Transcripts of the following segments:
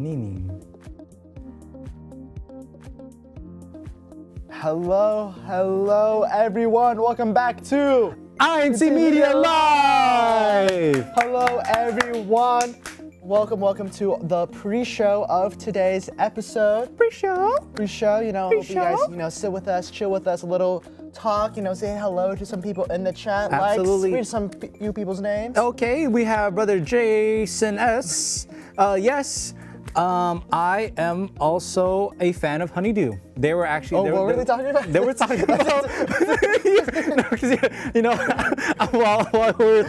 Nini. Hello, everyone. Welcome back to incmedia Live! Hello, everyone. Welcome to the pre-show of today's episode. Pre-show. Hope you guys, sit with us, chill with us, a little talk, say hello to some people in the chat. Absolutely. Read few people's names. Okay, we have brother Jason S. Yes. I am also a fan of Honeydew. They were actually. What were they talking about? They were talking about. while we were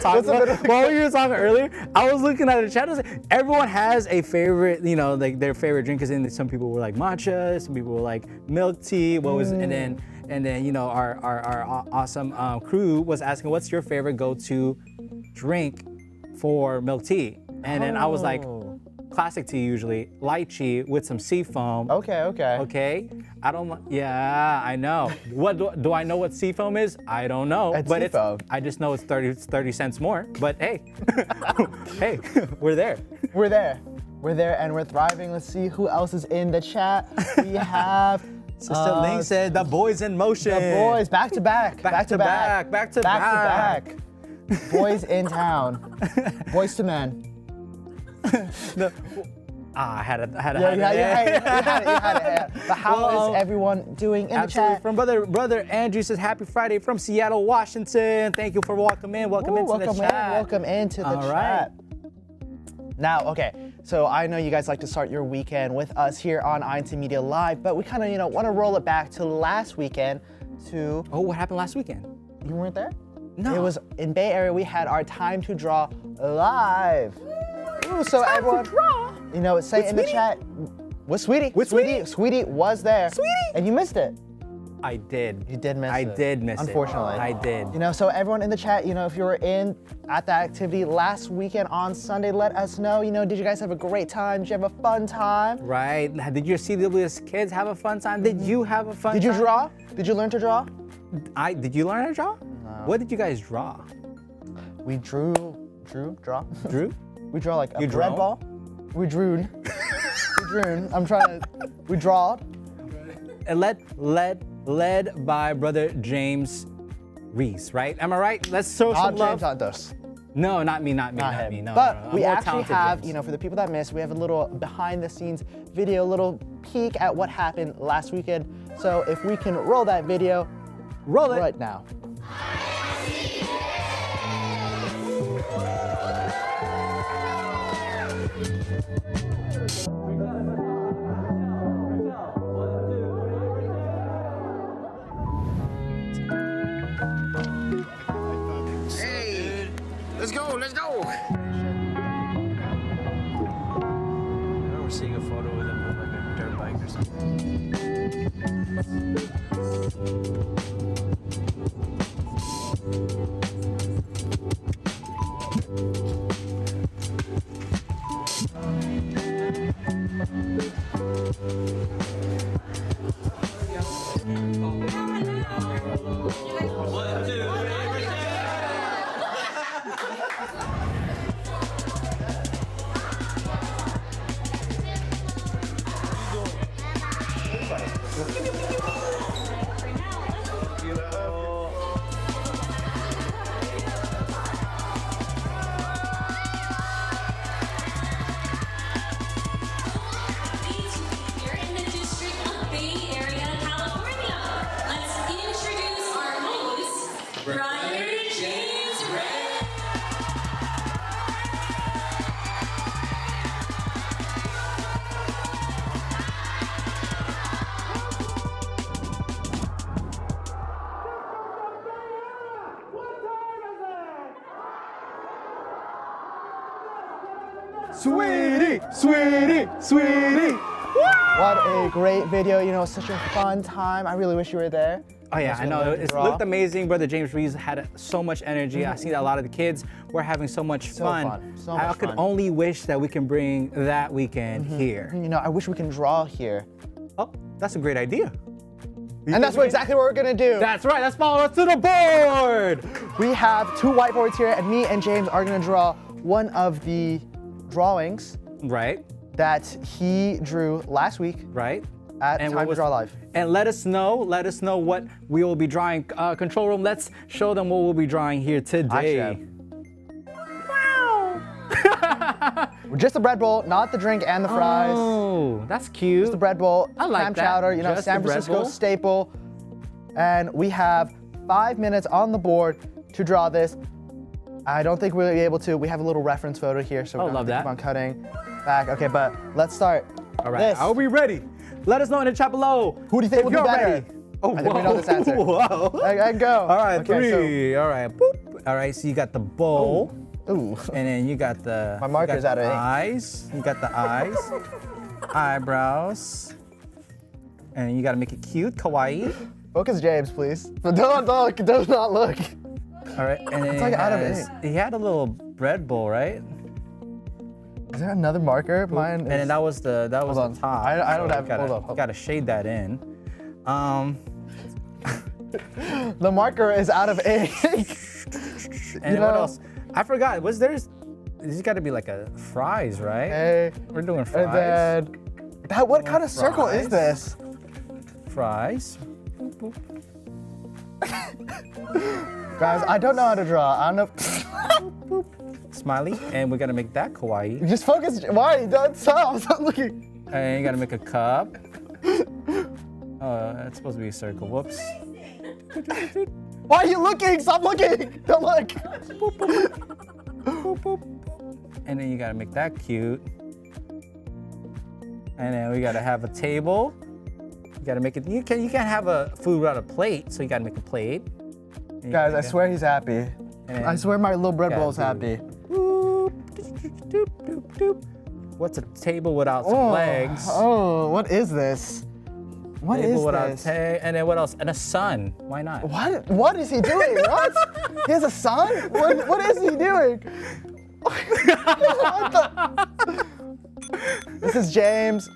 talking earlier, I was looking at the chat. Everyone has a favorite, like their favorite drink. Because some people were like matcha, some people were like milk tea. And then our awesome crew was asking, what's your favorite go-to drink for milk tea? And then I was like, classic tea usually, lychee with some sea foam. Okay. I know. What do I know what sea foam is? I don't know. I just know it's 30 cents more. But hey, hey, we're there. We're there and we're thriving. Let's see who else is in the chat. We have Sister Ling said the boys in motion. The boys back to back. Boys in town. Boys to men. I had it. You had it. But how is everyone doing in the chat? From brother Andrew says happy Friday from Seattle, Washington. Thank you for welcome into the chat. Welcome into the chat. Now, okay, so I know you guys like to start your weekend with us here on incmedia Live, but we kind of want to roll it back to last weekend to. Oh, what happened last weekend? You weren't there? No. It was in Bay Area. We had our Time to Draw live. Ooh, so Time everyone, to draw. Say in the chat. Sweetie was there. And you missed it. I did. You did miss it. I did miss it. Unfortunately. I did. So everyone in the chat, if you were at that activity last weekend on Sunday, let us know. Did you guys have a great time? Did you have a fun time? Right. Did your CWS kids have a fun time? Did you have a fun time? Did you draw? Did you learn to draw? Did you learn to draw? No. What did you guys draw? We draw? Drew? We draw like a red ball. We drew. We drawed. And led by brother James Reese, right? Am I right? Let's show some love. Not James. No, not me. No, but we more actually have, James. for the people that missed, we have a little behind the scenes video, a little peek at what happened last weekend. So if we can roll that video, roll it right now. Let's go. We're seeing a photo of them with like a dirt bike or something. Sweetie. What a great video, such a fun time. I really wish you were there. Oh yeah, I know. It looked amazing. Brother James Reese had so much energy. I see that a lot of the kids were having so much fun. I could only wish that we can bring that weekend here. I wish we can draw here. Oh, that's a great idea. And that's exactly what we're gonna do. That's right, let's follow us to the board. We have two whiteboards here, and me and James are gonna draw one of the drawings. Right. that he drew last week Right? at And Time what to was- Draw Live. And let us know what we will be drawing. Control room, let's show them what we'll be drawing here today. Just the bread bowl, not the drink and the fries. Oh, that's cute. The bread bowl, I like clam that. chowder, you know, Just San the bread Francisco bowl. staple. And we have 5 minutes on the board to draw this. I don't think we'll be able to. We have a little reference photo here, so we're love gonna that. keep on cutting back. Okay, but let's start. All right, This. are we ready? Let us know in the chat below. Who do you think if would be you're better? ready. Oh, I think we know this answer. Whoa. I go. All right, Okay, so- 3. All right, boop. All right, so you got the bowl. Ooh. And then you got the My marker's out of ink. eyes. You got the eyes, eyebrows, and you gotta make it cute, kawaii. Focus James, please. But don't look, do not look. All right, and then It's like it out of has- ink. He had a little bread bowl, right? Is there another marker? Mine And then that was the on. top. I don't So have- Gotta, hold on. Gotta shade that in. The marker is out of ink. And You what know- else? I forgot. Was there's? This got to be like a fries, right? Hey, We're doing fries. and then that. What kind of circle is Fries. this? Fries. Guys, I don't know how to draw. I don't know. Smiley, and we gotta make that kawaii. Just focus. Why? Don't stop. Stop looking. And you gotta make a cup. That's supposed to be a circle. Whoops. Why are you looking? Stop looking. Don't look. Boop, boop. And then you gotta make that cute. And then we gotta have a table. You gotta make it. You can't have a food without a plate, so you gotta make a plate. And you Guys, I gotta- swear he's happy. and I swear my little bread gotta bowl's do- happy. Doop, doop, doop, doop. What's a table without some legs? Oh, what is this? What Table is without this? and then what else? And a sun. Why not? What? What is he doing? What? He has a son? What is he doing? What the? This is James.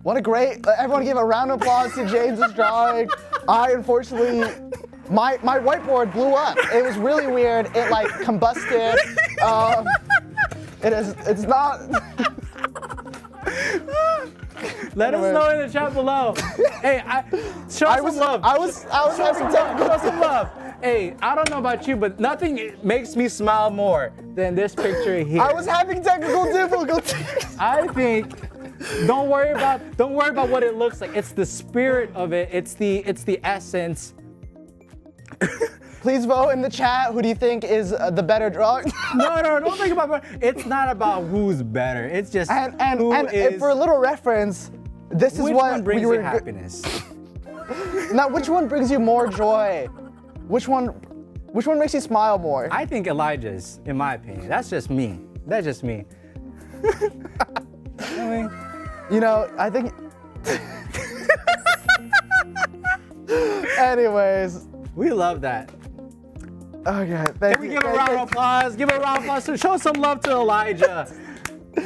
What a great, everyone give a round of applause to James's drawing. I unfortunately, my whiteboard blew up. It was really weird. It like combusted. It's not. Let us know in the chat below. Hey, show some love. I was having technical. Show some love. Hey, I don't know about you, but nothing makes me smile more than this picture here. I was having technical difficulties. I think. Don't worry about what it looks like. It's the spirit of it. It's the essence. Please vote in the chat. Who do you think is the better drawing? No, don't think about it. It's not about who's better. It's just and who is. for a little reference, this is Which what one brings we were you happiness? Now, which one brings you more joy? Which one makes you smile more? I think Elijah's, in my opinion. That's just me. That's just me. I mean, You know, I think. Anyways, we love that. okay. Thank Can we you. give a round of applause? Give a round of applause. So show some love to Elijah.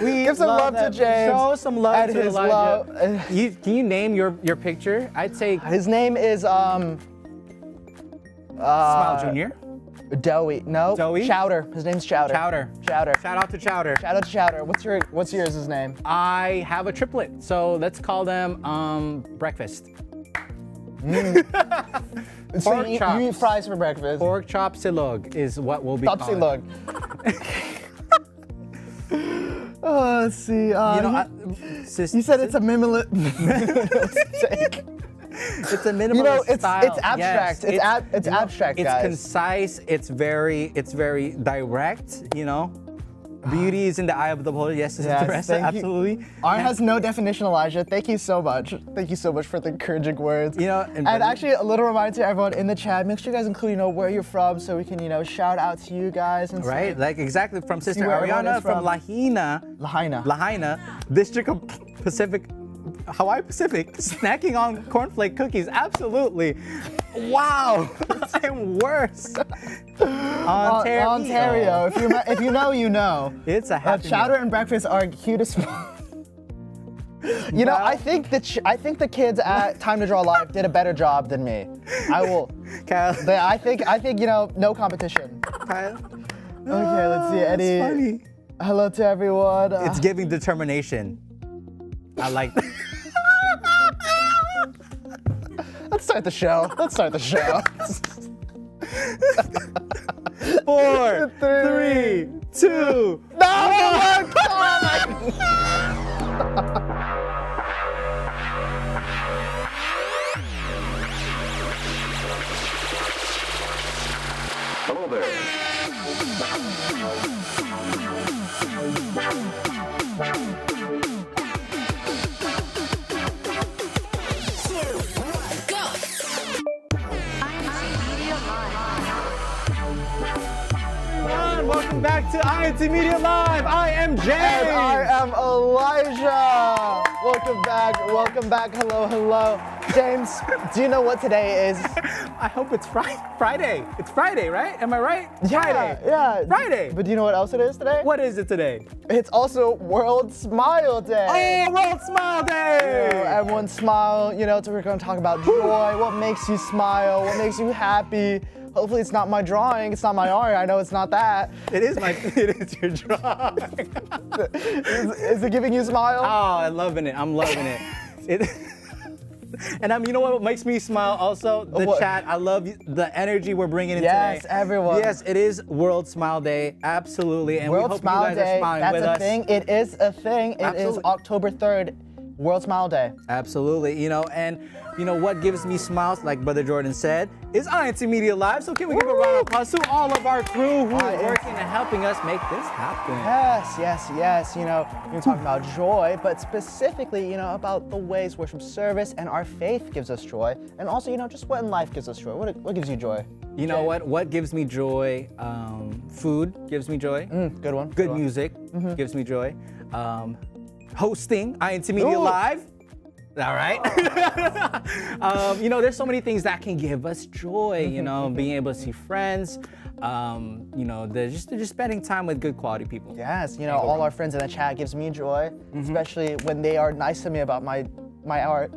We Give some love to that. James Show some love and to his Elijah. love. Can you name your picture? I'd say His name is Smile Junior. Doughy. No. Doughy? Chowder. His name's Chowder. Chowder. Chowder. Shout out to Chowder. Shout out to Chowder. What's yours? His name? I have a triplet, so let's call them breakfast. So Pork you chops. eat fries for breakfast. Pork chop silog is what we'll be Stop calling. look. Let's see. You know, You said it's a minimalist. it's a minimalist You know, it's style. abstract. Yes, It's abstract, It's guys. concise. It's very direct. You know, beauty is in the eye of the beholder. Yes, Yes, yes, thank you. absolutely. Art has no definition, Elijah. Thank you so much. Thank you so much for the encouraging words. You know, and actually, a little reminder to everyone in the chat: make sure you guys include, where you're from, so we can, shout out to you guys and right, like exactly from Sister where everyone Ariana is from from. Lahaina. Lahaina. District of Hawaii Pacific, snacking on cornflake cookies. Absolutely. Wow. It's even worse. Ontario. If you know, you know. It's a happy Chowder meal. and breakfast are cutest. I think the kids at Time to Draw Live did a better job than me. I will. Kyle. I think no competition. Kyle. Okay, let's see, Eddie. That's funny. Hello to everyone. It's giving determination. I like that. Let's start the show. 4, 3, 2. No! Hello there. Welcome back to incmedia Live. I am James. And I am Elijah. Welcome back. Hello. James, do you know what today is? I hope it's Friday. It's Friday, right? Am I right? Friday. Yeah. Friday. But do you know what else it is today? What is it today? It's also World Smile Day. Oh, World Smile Day! Everyone smile, so we're gonna talk about joy, what makes you smile, what makes you happy. Hopefully it's not my drawing, it's not my art, I know it's not that. It is your drawing. Is it giving you a smile? Oh, I'm loving it. And you know what makes me smile also? The What? chat. I love the energy we're bringing in Yes, today. everyone. Yes, it is World Smile Day. Absolutely. And World we hope Smile you guys Day, are smiling that's with a us. thing, it is a thing. It is Absolutely. October 3rd, World Smile Day. Absolutely. And what gives me smiles, like Brother Jordan said, is incmedia Live. So can we give a round of applause to all of our crew who are working and helping us make this happen? Yes. You're talking about joy, but specifically, about the ways worship service and our faith gives us joy. And also, just what in life gives us joy. What gives you joy? You know what? What gives me joy? Food gives me joy. Good one. Good music gives me joy. Hosting incmedia Ooh. Live. All right. There's so many things that can give us joy. Being able to see friends. Just spending time with good quality people. Yes, all our friends in the chat gives me joy, especially when they are nice to me about my art.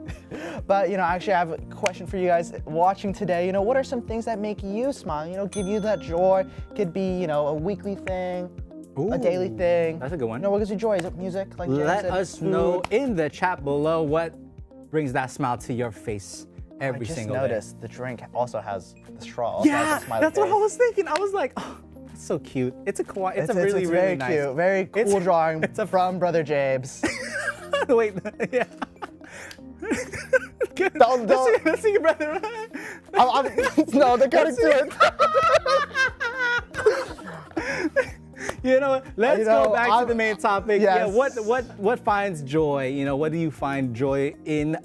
But actually I have a question for you guys watching today. What are some things that make you smile? Give you that joy. Could be, a weekly thing. Ooh, a daily thing. That's a good one. What gives you joy? Is it music? Like James Let said, us food? know in the chat below what brings that smile to your face every single I day. just noticed the drink also has the straw. Also Yeah, has a smiley that's what I face. was thinking. I was like, oh, that's so cute. It's a really, it's really very nice. cute. Very cool It's- drawing from Brother James. Wait, yeah. Don't- Let's see your brother. No, they're cutting to it. You know what? Let's go back to I'm- the main topic. yes. Yeah, what finds joy? What do you find joy in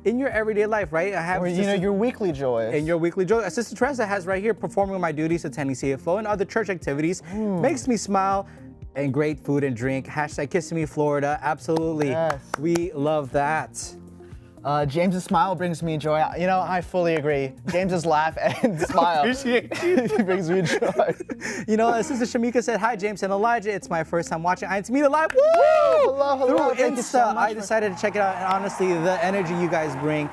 your everyday life, right? I have Or, your weekly joys. in your weekly joy. Sister Teresa has right here performing my duties, attending CFO and other church activities. Makes me smile. And great food and drink. # Kissing Me Florida. Absolutely. Yes. We love that. James's smile brings me joy. I fully agree. James's laugh and smile Appreciate he brings me joy. Sister Shamika said, hi, James and Elijah. It's my first time watching incmedia Live. Woo! Hello. Through Thank you so Insta, much I decided to check it out. And honestly, the energy you guys bring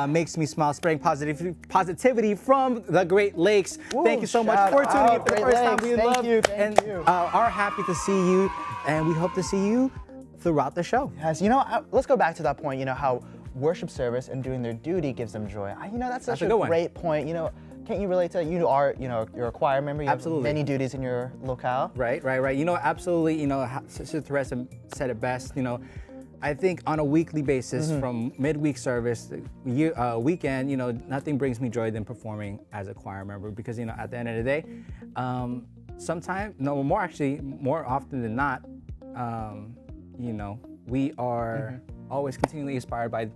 makes me smile, spreading positivity from the Great Lakes. Woo, Thank you so much shout for tuning in out, for the Great first time. Lakes. We Thank love you, thank and you. are happy to see you. And we hope to see you throughout the show. Yes, let's go back to that point, how worship service and doing their duty gives them joy. That's such a good one. great point. Can't you relate to that? You're a choir member, you Absolutely. have many duties in your locale. Right. Absolutely. Sister Teresa said it best. I think on a weekly basis, from midweek service, weekend, nothing brings me joy than performing as a choir member because, at the end of the day, more often than not, we are always continually inspired by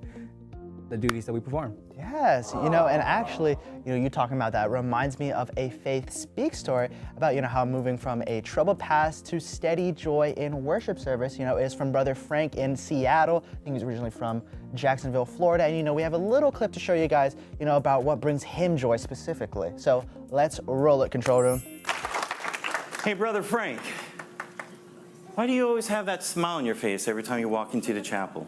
the duties that we perform. Yes, and actually, you talking about that reminds me of a Faith Speak story about, how moving from a troubled past to steady joy in worship service, is from Brother Frank in Seattle. I think he's originally from Jacksonville, Florida. And, we have a little clip to show you guys, about what brings him joy specifically. So let's roll it, control room. Hey, Brother Frank, why do you always have that smile on your face every time you walk into the chapel?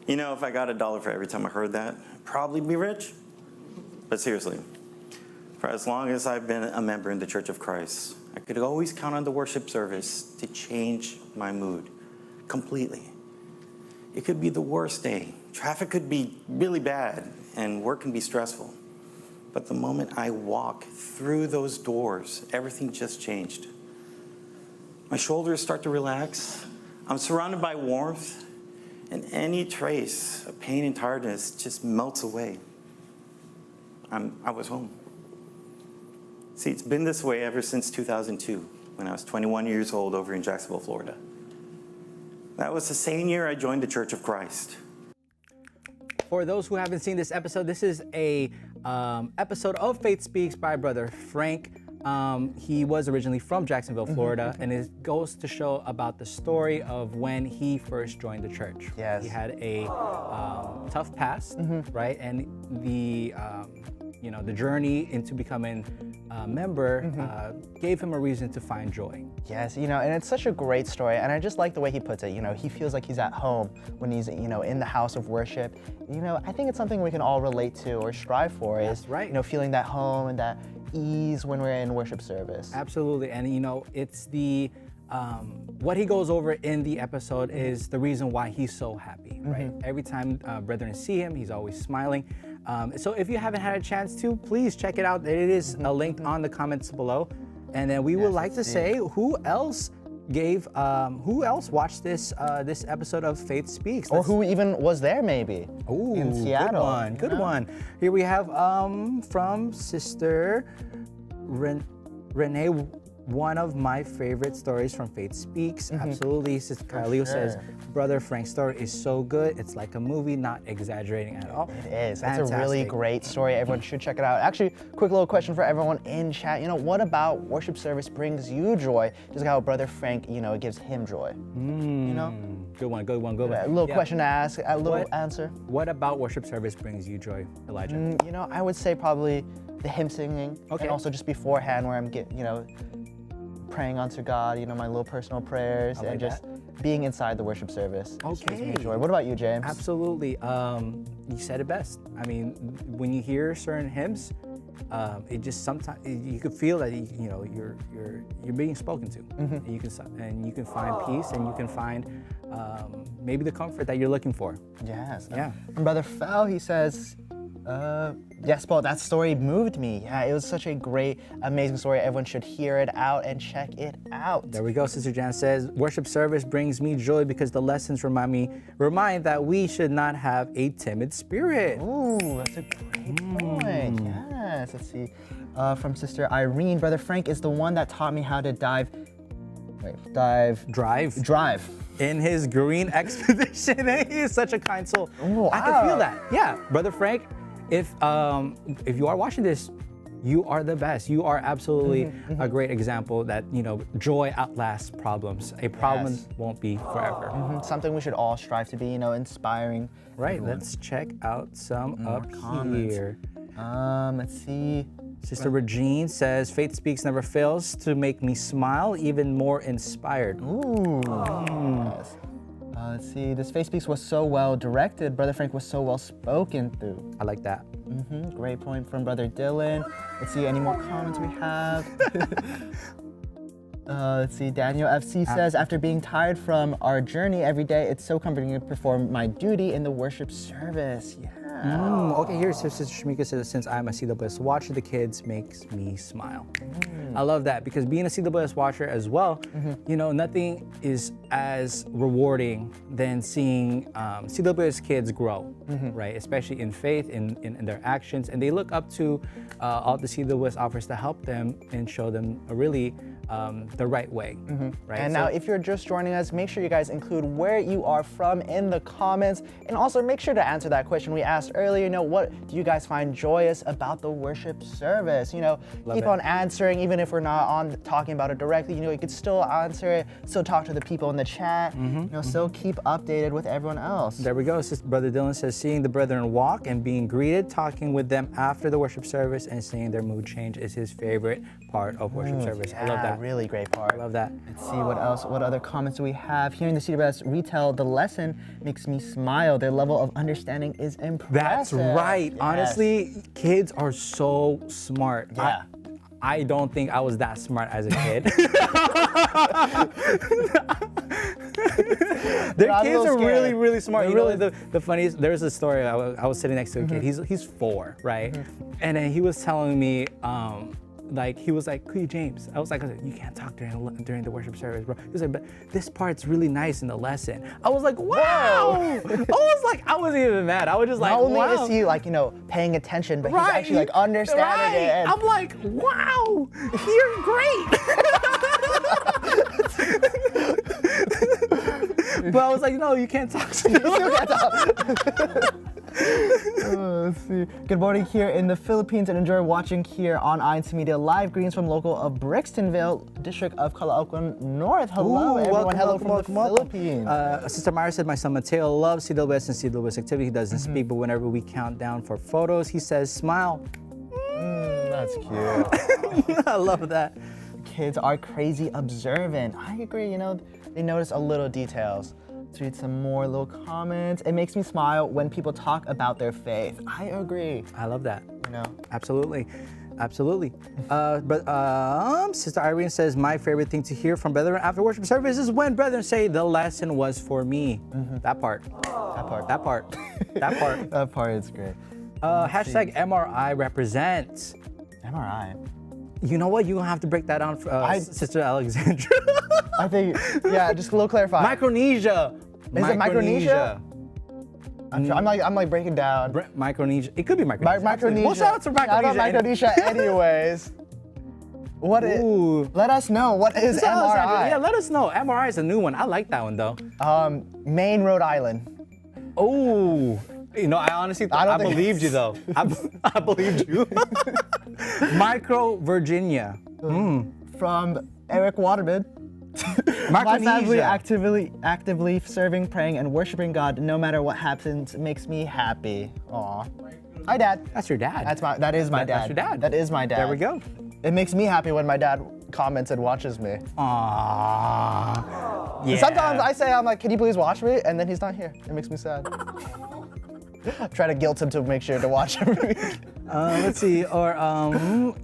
If I got $1 for every time I heard that, I'd probably be rich. But seriously, for as long as I've been a member in the Church of Christ, I could always count on the worship service to change my mood completely. It could be the worst day. Traffic could be really bad and work can be stressful. But the moment I walk through those doors, everything just changed. My shoulders start to relax. I'm surrounded by warmth, and any trace of pain and tiredness just melts away. I was home. See, it's been this way ever since 2002, when I was 21 years old over in Jacksonville, Florida. That was the same year I joined the Church of Christ. For those who haven't seen this episode, this is a episode of Faith Speaks by Brother Frank. He was originally from Jacksonville, Florida, and it goes to show about the story of when he first joined the church. Yes. He had a tough past, right? And the the journey into becoming a member gave him a reason to find joy. Yes, and it's such a great story, and I just like the way he puts it. He feels like he's at home when he's, in the house of worship. I think it's something we can all relate to or strive for. That's right. Feeling that home and that ease when we're in worship service. Absolutely, and it's the what he goes over in the episode is the reason why he's so happy, right? Every time brethren see him, he's always smiling. So if you haven't had a chance to, please check it out. It is a link on the comments below. And then we would like to say who else watched this episode of Faith Speaks? Or who even was there maybe Ooh, in Seattle. Good one. Here we have from Sister Renee, one of my favorite stories from Faith Speaks. Absolutely. Sister Kyleo says, Brother Frank's story is so good. It's like a movie, not exaggerating at all. It is. It's a really great story. Everyone should check it out. Actually, quick little question for everyone in chat. What about worship service brings you joy? Just like how Brother Frank, it gives him joy. Good one. A little question to ask, a little answer. What about worship service brings you joy, Elijah? I would say probably the hymn singing. Okay. And also just beforehand where I'm praying unto God, my little personal prayers, like and just being inside the worship service. Just gives me Okay. joy. What about you, James? Absolutely. You said it best. I mean, when you hear certain hymns, it just sometimes you could feel that you're being spoken to, and you can find peace, and you can find maybe the comfort that you're looking for. Yes. Yeah. And Brother Fel, he says, yes, Paul, that story moved me. Yeah, it was such a great, amazing story. Everyone should hear it out and check it out. There we go. Sister Jan says, worship service brings me joy because the lessons remind that we should not have a timid spirit. Ooh, that's a great point. Yes, let's see. From Sister Irene, Brother Frank is the one that taught me how to drive. In his green expedition. He is such a kind soul. Wow. I can feel that. Yeah, Brother Frank, if you are watching this, you are the best. You are absolutely a great example that, joy outlasts problems. A problem won't be forever. Something we should all strive to be, inspiring. Right, everyone. let's check out some up comments. here. Let's see. Sister Regine says, Faith Speaks never fails to make me smile, even more inspired. Ooh. Yes. Let's see. This Faith Speaks was so well directed. Brother Frank was so well spoken through. I like that. Great point from Brother Dylan. Let's see any more comments we have. Let's see. Daniel FC says, after being tired from our journey every day, it's so comforting to perform my duty in the worship service. Yeah. Okay, here's Sister Shamika says, since I'm a CWS watcher, the kids makes me smile. I love that because being a CWS watcher as well, nothing is as rewarding than seeing CWS kids grow, right? Especially in faith, in their actions. And they look up to all the CWS offers to help them and show them a really the right way, right? And now if you're just joining us, make sure you guys include where you are from in the comments, and also make sure to answer that question we asked earlier, what do you guys find joyous about the worship service? Keep on answering, even if we're not talking about it directly, you could still answer it, still talk to the people in the chat, still keep updated with everyone else. There we go. Brother Dylan says, seeing the brethren walk and being greeted, talking with them after the worship service and seeing their mood change is his favorite part of worship service. I love that. Really great part. I love that. Let's see what else. What other comments do we have? Hearing the CWS retell the lesson makes me smile. Their level of understanding is impressive. That's right. Yes. Honestly, kids are so smart. Yeah. I don't think I was that smart as a kid. Their I'm a kids little are really, scared. really smart. They're You know, really- the funniest, there's a story, I was sitting next to a kid, he's 4, right? And then he was telling me, like, he was like, "Hey, James," I was like, "You can't talk during the worship service, bro." He was like, "But this part's really nice in the lesson." I was like, "Wow!" I wasn't even mad. I was just like, Not only "Wow." is he like, paying attention, but he's Right. actually like understanding it. Right. I'm like, "Wow, you're great." But I was like, "No, you can't talk to me." Let's see. Good morning here in the Philippines and enjoy watching here on incmedia live. Greetings from local of Brixtonville, district of Caloocan North. Hello, Ooh, everyone. Hello welcome, from welcome. the Philippines. Sister Myra said, "My son Mateo loves CWS and CWS activity. He doesn't speak, but whenever we count down for photos, he says, 'Smile.'" That's cute. I love that. Kids are crazy observant. I agree, they notice a little details. Let's read some more little comments. It makes me smile when people talk about their faith. I agree. I love that. Absolutely. Absolutely. Sister Irene says, "My favorite thing to hear from brethren after worship service is when brethren say the lesson was for me." That part. That part. That part. That part. That part is great. Hashtag MRI represents. MRI. You know what? You're going to have to break that down for Sister Alexandra. I think, just a little clarify. Micronesia. Is it Micronesia? I'm like breaking down. Micronesia. It could be Micronesia. Micronesia. Well, shout out to Micronesia. Shout out Micronesia anyways. What is, Ooh. let us know, what is Shout out, MRI? yeah, let us know. MRI is a new one. I like that one though. Maine, Rhode Island. Oh, I honestly, I think believed you though. I believed you. Micro Virginia. From Eric Waterman. My family Micronesia. actively serving, praying, and worshiping God no matter what happens makes me happy. Aw. Hi, Dad. That's your dad. That is my dad. That's your dad. That is my dad. There we go. It makes me happy when my dad comments and watches me. Aww. Yeah. Sometimes I'm like, "Can you please watch me?" And then he's not here. It makes me sad. Try to guilt him to make sure to watch every week. Let's see. Or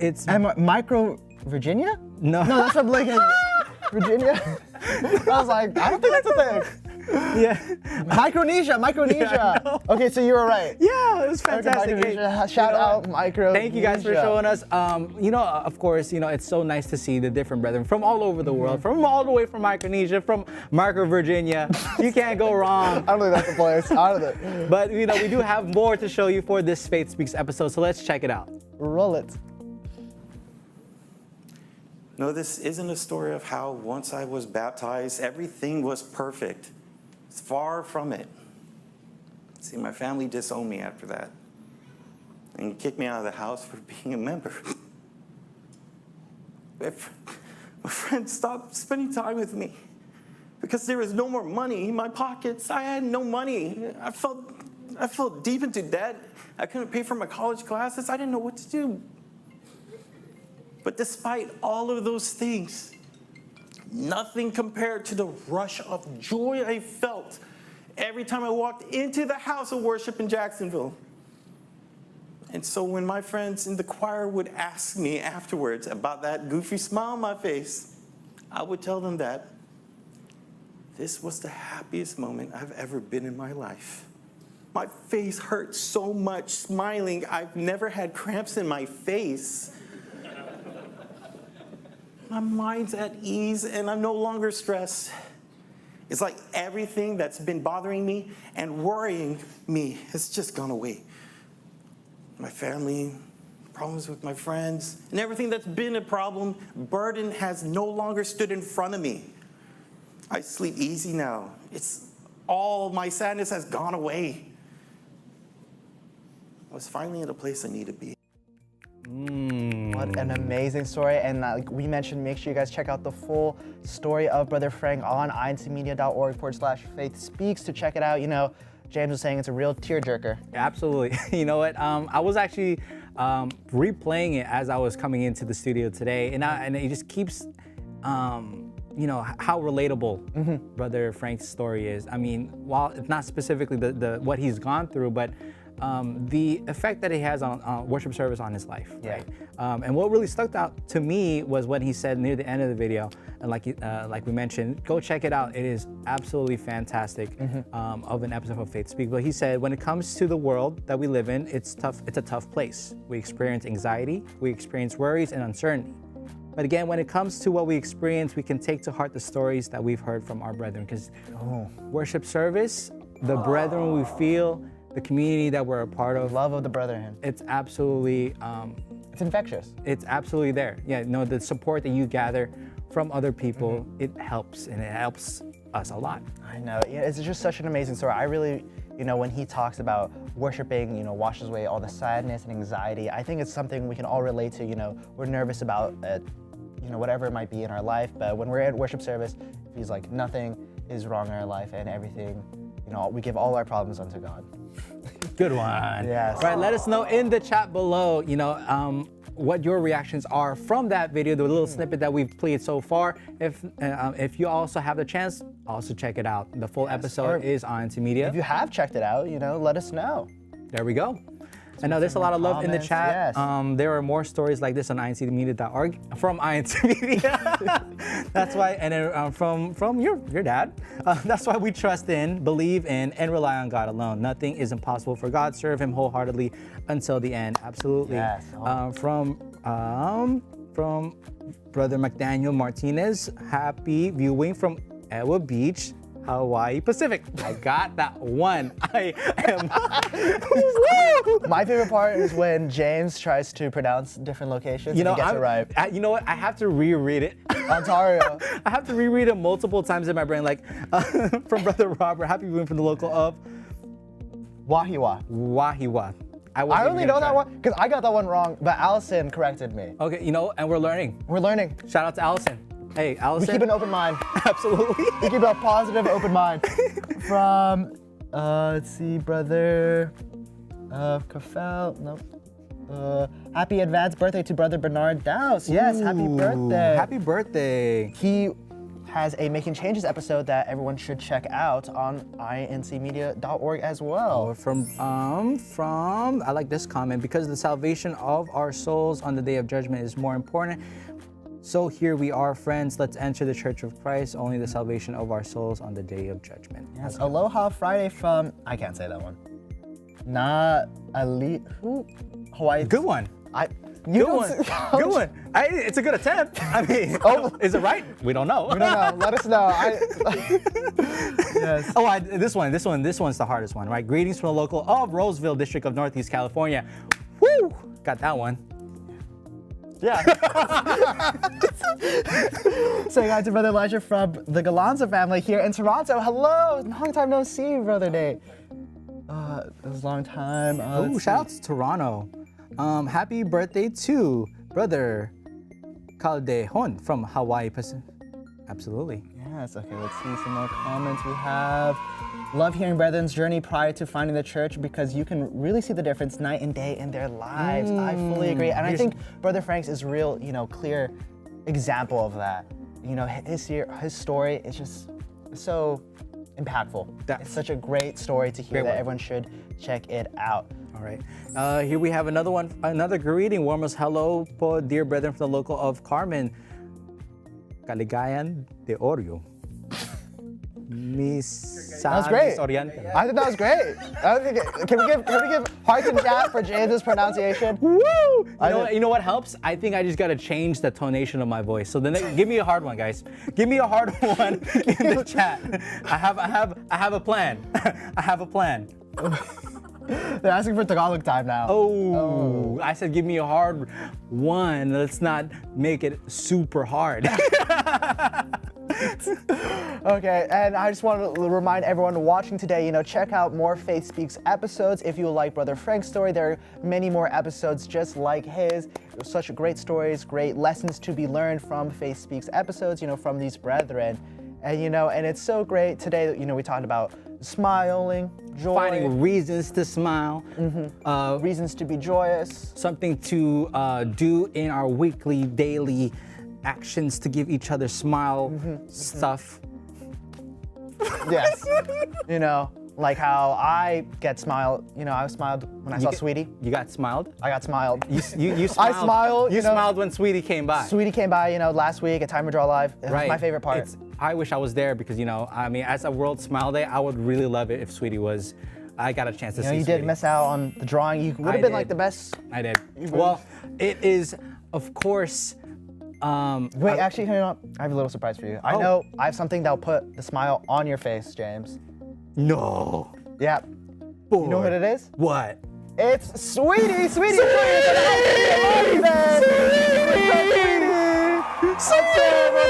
it's Micro Virginia? no. No, that's from Lincoln, Virginia. I was like, I don't think that's a thing. Yeah. Micronesia. Yeah, I know. Okay, so you were right. Yeah, it was fantastic. Micronesia. Shout out Micronesia. Thank you guys for showing us. Of course, it's so nice to see the different brethren from all over the world, from all the way from Micronesia, from Micro Virginia. You can't go wrong. I don't think that's the place. I don't think. But we do have more to show you for this Faith Speaks episode, so let's check it out. Roll it. No, this isn't a story of how once I was baptized, everything was perfect. It's far from it. See, my family disowned me after that and kicked me out of the house for being a member. My friends stopped spending time with me because there was no more money in my pockets. I had no money. I felt deep into debt. I couldn't pay for my college classes. I didn't know what to do. But despite all of those things, nothing compared to the rush of joy I felt every time I walked into the house of worship in Jacksonville. And so when my friends in the choir would ask me afterwards about that goofy smile on my face, I would tell them that this was the happiest moment I've ever been in my life. My face hurt so much smiling. I've never had cramps in my face. My mind's at ease and I'm no longer stressed. It's like everything that's been bothering me and worrying me has just gone away. My family, problems with my friends, and everything that's been a problem, burden has no longer stood in front of me. I sleep easy now. All my sadness has gone away. I was finally in a place I need to be. What an amazing story. And like we mentioned, make sure you guys check out the full story of Brother Frank on incmedia.org/faithspeaks to check it out. James was saying it's a real tearjerker. Absolutely. You know what? I was actually replaying it as I was coming into the studio today, and it just keeps, how relatable Brother Frank's story is. I mean, while it's not specifically the what he's gone through, but the effect that it has on worship service on his life, Yeah. right? And what really stuck out to me was when he said near the end of the video, and like we mentioned, go check it out. It is absolutely fantastic of an episode of Faith Speak. But he said, when it comes to the world that we live in, it's tough. It's a tough place. We experience anxiety, we experience worries and uncertainty. But again, when it comes to what we experience, we can take to heart the stories that we've heard from our brethren. Because worship service, the brethren we feel, the community that we're a part of, Love of the brotherhood. it's absolutely, It's infectious. it's absolutely there. Yeah, no, the support that you gather from other people, it helps, and it helps us a lot. I know. Yeah, it's just such an amazing story. I really, when he talks about worshiping, washes away all the sadness and anxiety, I think it's something we can all relate to. We're nervous about, whatever it might be in our life, but when we're at worship service, it feels like nothing is wrong in our life and everything, we give all our problems unto God. Good one. Yes. Right, let us know in the chat below, what your reactions are from that video, the little snippet that we've played so far. If you also have the chance, also check it out. The full episode is on incmedia. If you have checked it out, let us know. There we go. I know there's a lot of love in the comments, chat. yes. There are more stories like this on incmedia.org from incmedia. That's why, and then from your dad. That's why we trust in, believe in, and rely on God alone. Nothing is impossible for God. Serve Him wholeheartedly until the end. Absolutely. Yes. From Brother McDaniel Martinez. Happy viewing from Ewa Beach, Hawaii Pacific. I got that one. I am. My favorite part is when James tries to pronounce different locations and he gets it right. You know what? I have to reread it. Ontario. I have to reread it multiple times in my brain. Like from Brother Robert, happy viewing from the local of Wahiwa. Wahiwa. I only know that one because I got that one wrong, but Allison corrected me. Okay, and we're learning. We're learning. Shout out to Allison. Hey, We Allison. keep an open mind. Absolutely. We keep a positive, open mind. From, let's see, Brother Kafel. Nope. Happy advanced birthday to Brother Bernard Douse. Yes, happy Ooh, birthday. Happy birthday. He has a Making Changes episode that everyone should check out on incmedia.org as well. From I like this comment, because the salvation of our souls on the day of judgment is more important. So here we are, friends. Let's enter the Church of Christ. Only the salvation of our souls on the day of judgment. Yes, Aloha Friday from, I can't say that one. Na Ali, who? Hawaii. Good one. You Good one. Good one. It's a good attempt. I mean, is it right? We don't know. We don't know. Let us know. Yes. Oh, this one's the hardest one, right? Greetings from the local of Roseville, District of Northeast California. Woo! Got that one. Yeah. Saying hi to Brother Elijah from the Galanza family here in Toronto. Hello. Long time no see, Brother Nate. It was a long time. Oh, shout out to Toronto. Happy birthday to Brother Caldejon from Hawaii Pacific. Absolutely. Yes, okay, let's see some more comments we have. Love hearing brethren's journey prior to finding the church because you can really see the difference night and day in their lives. I fully agree. And I think Brother Frank's is real, clear example of that. His story is just so impactful. It's such a great story to hear that everyone should check it out. All right. Here we have another greeting. Warmest hello po dear brethren from the local of Carmen. Caligayan de Oreo. That was great. I think that was great. Can we give hearts in chat for James's pronunciation? Woo! You know what helps? I think I just gotta change the tonation of my voice. So then give me a hard one, guys. Give me a hard one in the chat. I have a plan. I have a plan. They're asking for Tagalog time now. Oh, I said give me a hard one. Let's not make it super hard. Okay, and I just want to remind everyone watching today, check out more Faith Speaks episodes. If you like Brother Frank's story, there are many more episodes just like his. Such great stories, great lessons to be learned from Faith Speaks episodes, from these brethren. And, and it's so great. Today, we talked about smiling, joy. Finding reasons to smile. Reasons to be joyous. Something to do in our weekly, daily actions to give each other smile stuff. Yes. Like how I get smiled, I smiled when I saw Sweetie. You got smiled? I got smiled. You smiled. I smiled, You smiled when Sweetie came by. Sweetie came by, last week at Time to Draw Live. It was my favorite part. I wish I was there because, as a World Smile Day, I would really love it if Sweetie was. I got a chance to see You Sweetie. did miss out on the drawing. You would have been like the best. I did. Well, it is, of course. Wait, actually, hang on. I have a little surprise for you. I know I have something that'll put the smile on your face, James. No. Yeah. Boy. You know what it is? What? It's Sweetie! Sweetie! Sweetie! Let's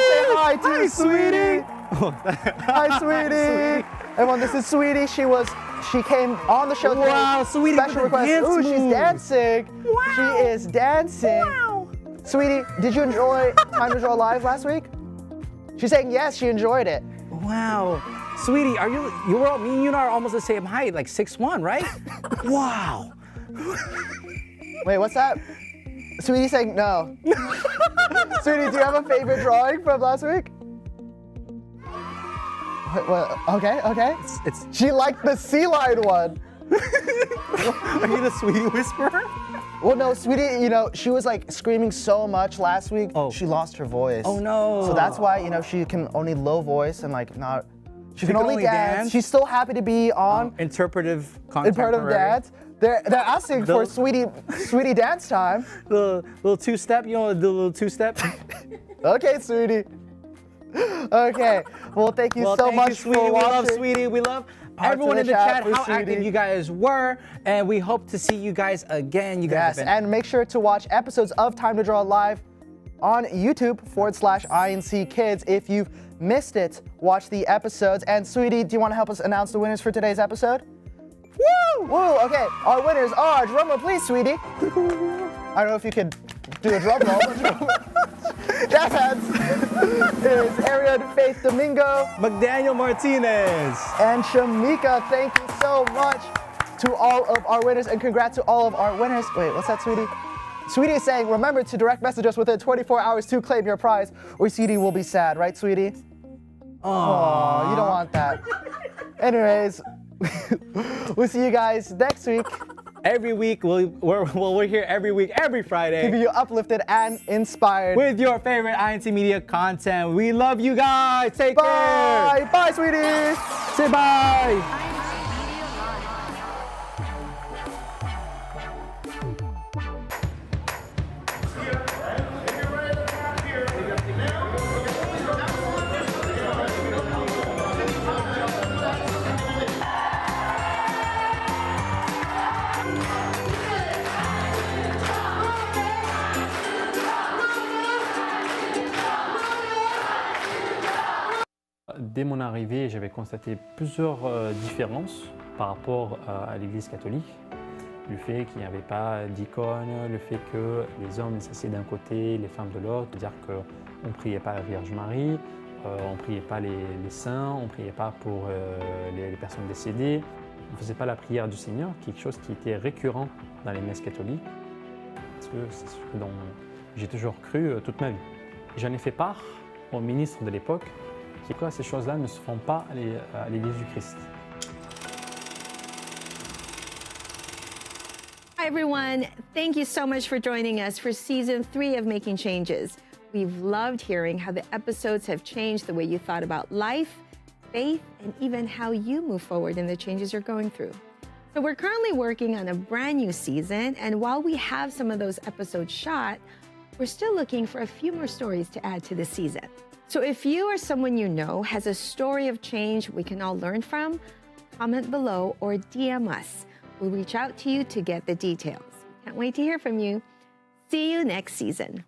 say hi to Sweetie! Hi, Sweetie! Everyone, this is Sweetie. She came on the show today. Wow, Sweetie Special with the request. dance Ooh, she's moves. dancing. Wow. She is dancing. Wow. Sweetie, did you enjoy Time to Draw Live last week? She's saying yes, she enjoyed it. Wow. Sweetie, me and you are almost the same height, like 6'1", right? Wow. Wait, what's that? Sweetie saying no. Sweetie, do you have a favorite drawing from last week? What? Okay. She liked the sea lion one. Are you the Sweetie Whisperer? Well, no, Sweetie, she was like screaming so much last week, she lost her voice. Oh no. So that's why, she can only low voice and she can only dance. She's still happy to be on interpretive content. Interpretive dance. They're asking for Sweetie dance time. The little two-step, the little two-step? Okay, Sweetie. Okay. Well, thank you so much Sweetie. for watching. We love Sweetie. We love everyone in the chat, how active you guys were, and we hope to see you guys again. You guys have been. And make sure to watch episodes of Time to Draw Live on YouTube/INC Kids. If you've missed it, watch the episodes. And Sweetie, do you want to help us announce the winners for today's episode? Woo! Woo! Okay, our winners are, drum roll please, Sweetie. I don't know if you could do a drum roll. Jazz hands is Ariel Faith Domingo, McDaniel Martinez, and Shamika. Thank you so much to all of our winners, and congrats to all of our winners. Wait, what's that, Sweetie? Sweetie is saying, remember to direct message us within 24 hours to claim your prize, or Sweetie will be sad, right, Sweetie? Oh, you don't want that. Anyways, we'll see you guys next week. Every week, we're here every week, every Friday. Keeping you uplifted and inspired. With your favorite INC Media content. We love you guys. Take care. Bye. Bye, Sweetie. Say bye. Dès mon arrivée, j'avais constaté plusieurs différences par rapport à l'Église catholique. Le fait qu'il n'y avait pas d'icône, le fait que les hommes s'assiedent d'un côté, les femmes de l'autre, c'est-à-dire qu'on ne priait pas la Vierge Marie, on ne priait pas les saints, on ne priait pas pour les personnes décédées, on ne faisait pas la prière du Seigneur, quelque chose qui était récurrent dans les messes catholiques, parce que c'est ce dont j'ai toujours cru toute ma vie. J'en ai fait part au ministre de l'époque, que ces choses-là ne se font pas à l'Église du Christ. Hi everyone, thank you so much for joining us for season 3 of Making Changes. We've loved hearing how the episodes have changed the way you thought about life, faith, and even how you move forward in the changes you're going through. So we're currently working on a brand new season, and while we have some of those episodes shot, we're still looking for a few more stories to add to the season. So if you or someone you know has a story of change we can all learn from, comment below or DM us. We'll reach out to you to get the details. Can't wait to hear from you. See you next season.